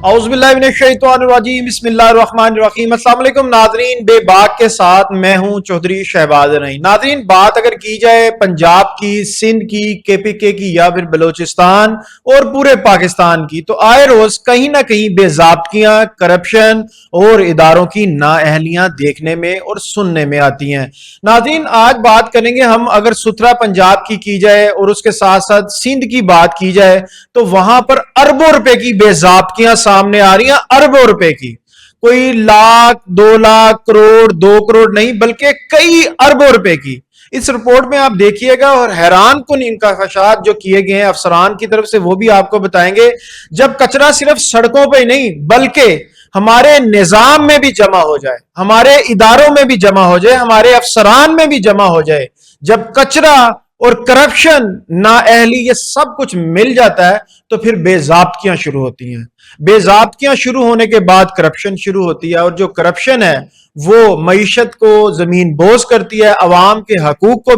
اعوذ باللہ من الشیطان الرجیم بسم اللہ الرحمن الرحیم۔ السلام علیکم ناظرین، بے باک کے ساتھ میں ہوں چودھری شہباز نعیم۔ ناظرین، بات اگر کی جائے پنجاب کی، سندھ کی، کے پی کے کی یا پھر بلوچستان اور پورے پاکستان کی، تو آئے روز کہیں نہ کہیں بے ضابطگیاں، کرپشن اور اداروں کی نااہلیاں دیکھنے میں اور سننے میں آتی ہیں۔ ناظرین، آج بات کریں گے ہم، اگر ستھرا پنجاب کی جائے اور اس کے ساتھ ساتھ سندھ کی بات کی جائے تو وہاں پر اربوں روپے کی بے ضابطگیاں سامنے آ رہی ہیں، اربوں روپے کی، کوئی لاکھ، 2 لاکھ، کروڑ، 2 کروڑ نہیں بلکہ کئی اربوں روپے کی۔ اس رپورٹ میں آپ دیکھیے گا اور حیران کن انکشافات جو کیے گئے ہیں افسران کی طرف سے وہ بھی آپ کو بتائیں گے۔ جب کچرا صرف سڑکوں پہ نہیں بلکہ ہمارے نظام میں بھی جمع ہو جائے، ہمارے اداروں میں بھی جمع ہو جائے، ہمارے افسران میں بھی جمع ہو جائے، جب کچرا اور کرپشن، نااہلی، یہ سب کچھ مل جاتا ہے تو پھر بے ضابطگیاں شروع ہوتی ہیں۔ بے ضابطگیاں شروع ہونے کے بعد کرپشن شروع ہوتی ہے، اور جو کرپشن ہے وہ معیشت کو زمین بوس کرتی ہے، عوام کے حقوق کو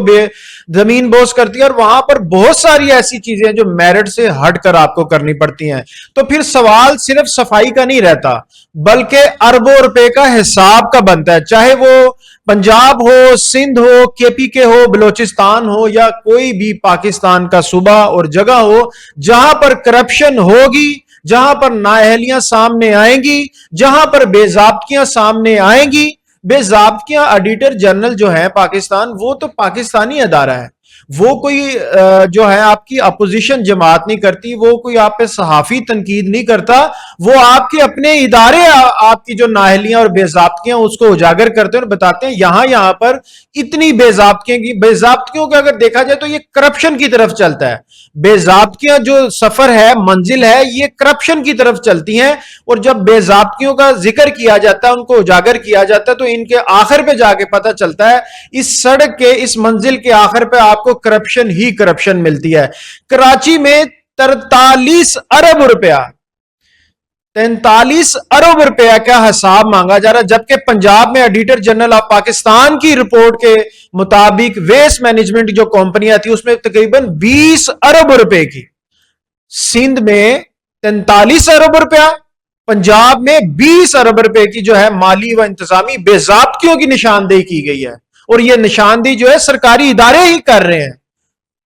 زمین بوس کرتی ہے، اور وہاں پر بہت ساری ایسی چیزیں جو میرٹ سے ہٹ کر آپ کو کرنی پڑتی ہیں۔ تو پھر سوال صرف صفائی کا نہیں رہتا بلکہ اربوں روپے کا حساب کا بنتا ہے، چاہے وہ پنجاب ہو، سندھ ہو، کے پی کے ہو، بلوچستان ہو یا کوئی بھی پاکستان کا صوبہ اور جگہ ہو، جہاں پر کرپشن ہوگی، جہاں پر نااہلیاں سامنے آئیں گی، جہاں پر بے ضابطگیاں سامنے آئیں گی۔ بے ضابطگیاں آڈیٹر جنرل جو ہے پاکستان، وہ تو پاکستانی ادارہ ہے، وہ کوئی جو ہے آپ کی اپوزیشن جماعت نہیں کرتی، وہ کوئی آپ پہ صحافی تنقید نہیں کرتا، وہ آپ کے اپنے ادارے آپ کی جو نااہلیاں اور بے ضابطگیاں اس کو اجاگر کرتے ہیں اور بتاتے ہیں یہاں پر اتنی بے ضابطگیوں کو اگر دیکھا جائے تو یہ کرپشن کی طرف چلتا ہے۔ بے ضابطگیاں جو سفر ہے، منزل ہے، یہ کرپشن کی طرف چلتی ہیں، اور جب بے ضابطگیوں کا ذکر کیا جاتا ہے، ان کو اجاگر کیا جاتا ہے، تو ان کے آخر پہ جا کے پتہ چلتا ہے اس سڑک کے، اس منزل کے آخر پہ آپ کو کرپشن ہی کرپشن ملتی ہے۔ کراچی میں 43 ارب روپیہ 43 ارب روپیہ کا حساب مانگا جا رہا ہے، جبکہ پنجاب میں آڈیٹر جنرل آف پاکستان کی رپورٹ کے مطابق ویسٹ مینجمنٹ جو کمپنیاں تھی اس میں تقریباً 20 ارب روپے کی، سندھ میں 43 ارب روپیہ، پنجاب میں 20 ارب روپے کی جو ہے مالی و انتظامی بے ضابطگیوں کی نشاندہی کی گئی ہے، اور یہ نشاندہی جو ہے سرکاری ادارے ہی کر رہے ہیں۔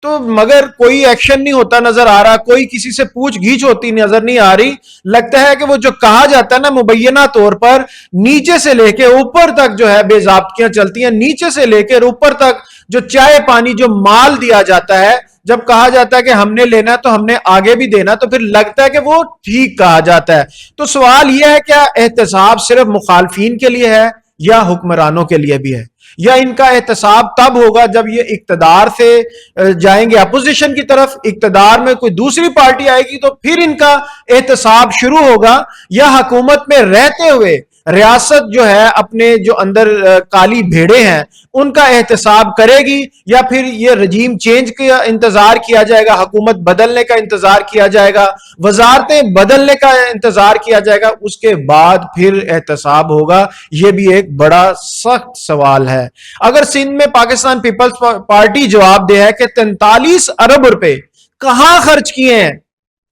تو مگر کوئی ایکشن نہیں ہوتا نظر آ رہا، کوئی کسی سے پوچھ گیچ ہوتی نظر نہیں آ رہی۔ لگتا ہے کہ وہ جو کہا جاتا ہے نا، مبینہ طور پر نیچے سے لے کے اوپر تک جو ہے بے ضابطگیاں چلتی ہیں، نیچے سے لے کے اوپر تک جو چائے پانی جو مال دیا جاتا ہے، جب کہا جاتا ہے کہ ہم نے لینا تو ہم نے آگے بھی دینا، تو پھر لگتا ہے کہ وہ ٹھیک کہا جاتا ہے۔ تو سوال یہ ہے، کیا احتساب صرف مخالفین کے لیے ہے یا حکمرانوں کے لیے بھی ہے؟ یا ان کا احتساب تب ہوگا جب یہ اقتدار سے جائیں گے اپوزیشن کی طرف، اقتدار میں کوئی دوسری پارٹی آئے گی تو پھر ان کا احتساب شروع ہوگا، یا حکومت میں رہتے ہوئے ریاست جو ہے اپنے جو اندر کالی بھیڑے ہیں ان کا احتساب کرے گی، یا پھر یہ رجیم چینج کا انتظار کیا جائے گا، حکومت بدلنے کا انتظار کیا جائے گا، وزارتیں بدلنے کا انتظار کیا جائے گا، اس کے بعد پھر احتساب ہوگا؟ یہ بھی ایک بڑا سخت سوال ہے۔ اگر سندھ میں پاکستان پیپلز پارٹی جواب دے ہے کہ 43 ارب روپے کہاں خرچ کیے ہیں،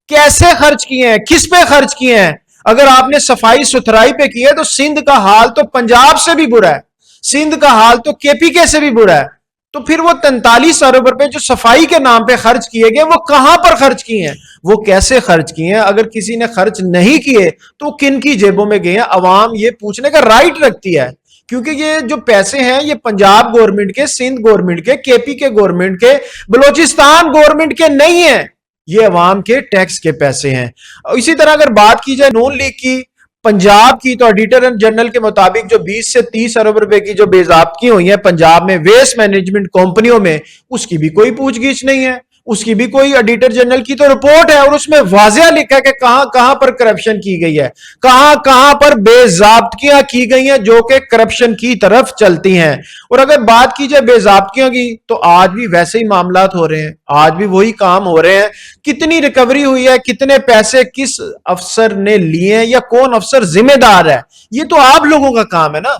کیسے خرچ کیے ہیں، کس پہ خرچ کیے ہیں؟ اگر آپ نے صفائی ستھرائی پہ کی ہے تو سندھ کا حال تو پنجاب سے بھی برا ہے، سندھ کا حال تو کے پی کے سے بھی برا ہے۔ تو پھر وہ 43 ارب روپے جو صفائی کے نام پہ خرچ کیے گئے وہ کہاں پر خرچ کیے ہیں، وہ کیسے خرچ کیے ہیں؟ اگر کسی نے خرچ نہیں کیے تو کن کی جیبوں میں گئے ہیں؟ عوام یہ پوچھنے کا رائٹ رکھتی ہے، کیونکہ یہ جو پیسے ہیں یہ پنجاب گورنمنٹ کے، سندھ گورنمنٹ کے، کے پی کے گورنمنٹ کے، بلوچستان گورنمنٹ کے نہیں ہیں، یہ عوام کے ٹیکس کے پیسے ہیں۔ اسی طرح اگر بات کی جائے نون لیگ کی، پنجاب کی، تو آڈیٹر جنرل کے مطابق جو 20 سے 30 ارب روپے کی جو بے ضابطگی ہوئی ہیں پنجاب میں ویسٹ مینجمنٹ کمپنیوں میں، اس کی بھی کوئی پوچھ گچھ نہیں ہے، اس کی بھی کوئی، آڈیٹر جنرل کی تو رپورٹ ہے اور اس میں واضح لکھا ہے کہ کہاں کہاں پر کرپشن کی گئی ہے، کہاں کہاں پر بے ضابطگیاں کی گئی ہیں جو کہ کرپشن کی طرف چلتی ہیں۔ اور اگر بات کی جائے بے ضابطگیوں کی تو آج بھی ویسے ہی معاملات ہو رہے ہیں، آج بھی وہی کام ہو رہے ہیں۔ کتنی ریکوری ہوئی ہے، کتنے پیسے کس افسر نے لیے ہیں، یا کون افسر ذمہ دار ہے، یہ تو آپ لوگوں کا کام ہے نا۔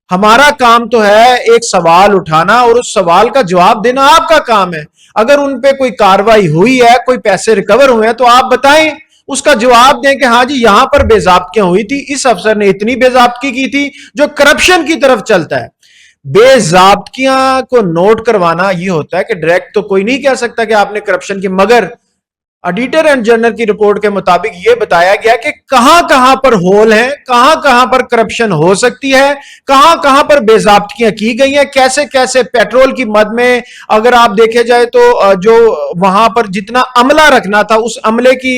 ہمارا کام تو ہے ایک سوال اٹھانا اور اس سوال کا جواب دینا آپ کا کام ہے۔ اگر ان پہ کوئی کاروائی ہوئی ہے، کوئی پیسے ریکور ہوئے ہیں تو آپ بتائیں، اس کا جواب دیں کہ ہاں جی یہاں پر بے ضابطگیاں ہوئی تھی, اس افسر نے اتنی بے ضابطگی کی تھی, جو کرپشن کی طرف چلتا ہے. بے ضابطگیاں کو نوٹ کروانا یہ ہوتا ہے کہ ڈائریکٹ تو کوئی نہیں کہہ سکتا کہ آپ نے کرپشن کی, مگر آڈیٹر اینڈ جنرل کی رپورٹ کے مطابق یہ بتایا گیا کہ کہاں کہاں پر ہول ہیں, کہاں کہاں پر کرپشن ہو سکتی ہے, کہاں کہاں پر بے ضابطگیاں کی گئی ہیں, کیسے کیسے پیٹرول کی مد میں اگر آپ دیکھے جائے تو جو وہاں پر جتنا عملہ رکھنا تھا اس عملے کی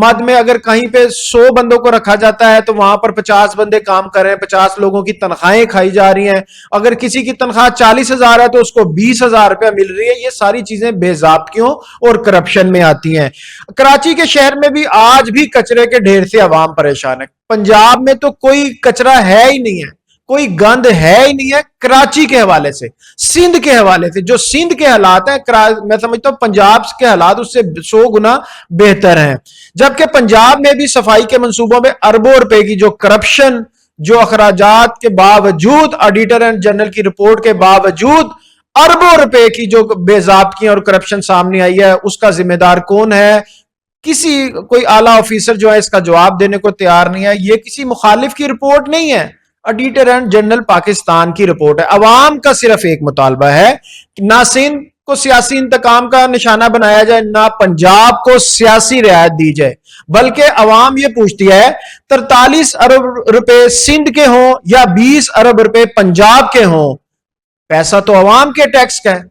مد میں اگر کہیں پہ 100 بندوں کو رکھا جاتا ہے تو وہاں پر 50 بندے کام کر رہے ہیں, 50 لوگوں کی تنخواہیں کھائی جا رہی ہیں. اگر کسی کی تنخواہ 40,000 ہے تو اس کو 20,000 روپیہ مل رہی ہے. یہ ساری چیزیں بے ضابطگیوں اور کرپشن میں آتی ہیں. کراچی کے شہر میں بھی آج بھی کچرے کے ڈھیر سے عوام پریشان ہے. پنجاب میں تو کوئی کچرا ہے ہی نہیں ہے, کوئی گند ہے ہی نہیں ہے کراچی کے حوالے سے. سندھ کے حوالے سے جو سندھ کے حالات ہیں, میں سمجھتا ہوں پنجاب کے حالات اس سے 100 گنا بہتر ہیں. جبکہ پنجاب میں بھی صفائی کے منصوبوں میں اربوں روپے کی جو کرپشن, جو اخراجات کے باوجود, آڈیٹر اینڈ جنرل کی رپورٹ کے باوجود اربوں روپے کی جو بے ضابطگیاں اور کرپشن سامنے آئی ہے, اس کا ذمہ دار کون ہے؟ کوئی اعلیٰ آفیسر جو ہے اس کا جواب دینے کو تیار نہیں ہے. یہ کسی مخالف کی رپورٹ نہیں ہے, آڈیٹر اینڈ جنرل پاکستان کی رپورٹ ہے. عوام کا صرف ایک مطالبہ ہے کہ نہ سندھ کو سیاسی انتقام کا نشانہ بنایا جائے, نہ پنجاب کو سیاسی رعایت دی جائے, بلکہ عوام یہ پوچھتی ہے 43 ارب روپے سندھ کے ہوں یا 20 ارب روپے پنجاب کے ہوں, پیسہ تو عوام کے ٹیکس کا ہے,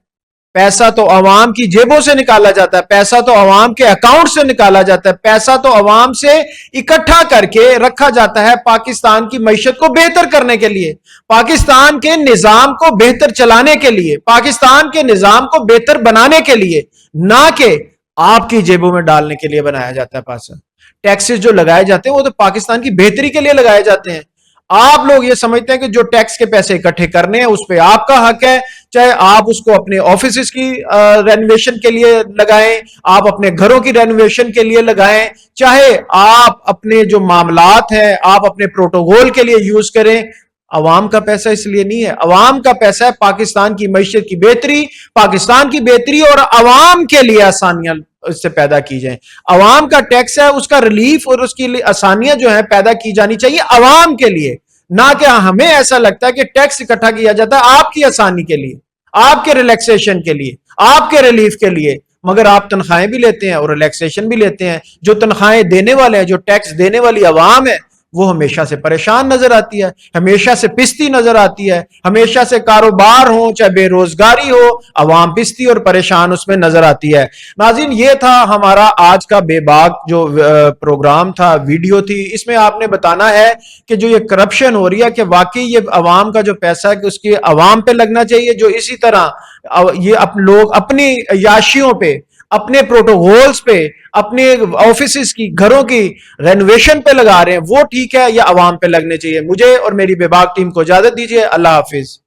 پیسہ تو عوام کی جیبوں سے نکالا جاتا ہے, پیسہ تو عوام کے اکاؤنٹ سے نکالا جاتا ہے, پیسہ تو عوام سے اکٹھا کر کے رکھا جاتا ہے پاکستان کی معیشت کو بہتر کرنے کے لیے, پاکستان کے نظام کو بہتر چلانے کے لیے, پاکستان کے نظام کو بہتر بنانے کے لیے, نہ کہ آپ کی جیبوں میں ڈالنے کے لیے بنایا جاتا ہے. پیسہ ٹیکسز جو لگائے جاتے ہیں وہ تو پاکستان کی بہتری کے لیے لگائے جاتے ہیں. آپ لوگ یہ سمجھتے ہیں کہ جو ٹیکس کے پیسے اکٹھے کرنے ہیں اس پہ آپ کا حق ہے, چاہے آپ اس کو اپنے آفیسز کی رینویشن کے لیے لگائیں, آپ اپنے گھروں کی رینویشن کے لیے لگائیں, چاہے آپ اپنے جو معاملات ہیں آپ اپنے پروٹوکول کے لیے یوز کریں. عوام کا پیسہ اس لیے نہیں ہے, عوام کا پیسہ ہے پاکستان کی معیشت کی بہتری, پاکستان کی بہتری اور عوام کے لیے آسانیاں اس سے پیدا کی جائیں. عوام کا ٹیکس ہے, اس کا ریلیف اور اس کی آسانیاں جو ہیں پیدا کی جانی چاہیے عوام کے لیے, نہ کہ ہمیں ایسا لگتا ہے کہ ٹیکس اکٹھا کیا جاتا ہے آپ کی آسانی کے لیے, آپ کے ریلیکسیشن کے لیے, آپ کے ریلیف کے لیے, مگر آپ تنخواہیں بھی لیتے ہیں اور ریلیکسیشن بھی لیتے ہیں. جو تنخواہیں دینے والے ہیں, جو ٹیکس دینے والی عوام ہے, وہ ہمیشہ سے پریشان نظر آتی ہے, ہمیشہ سے پستی نظر آتی ہے, ہمیشہ سے کاروبار ہو چاہے بے روزگاری ہو, عوام پستی اور پریشان اس میں نظر آتی ہے. ناظرین, یہ تھا ہمارا آج کا بے باک جو پروگرام تھا, ویڈیو تھی. اس میں آپ نے بتانا ہے کہ جو یہ کرپشن ہو رہی ہے کہ واقعی یہ عوام کا جو پیسہ ہے کہ اس کی عوام پہ لگنا چاہیے, جو اسی طرح یہ لوگ اپنی عیاشیوں پہ, اپنے پروٹوکولز پہ, اپنے آفیسز کی گھروں کی رینویشن پہ لگا رہے ہیں, وہ ٹھیک ہے یا عوام پہ لگنے چاہیے؟ مجھے اور میری بے باک ٹیم کو اجازت دیجیے. اللہ حافظ.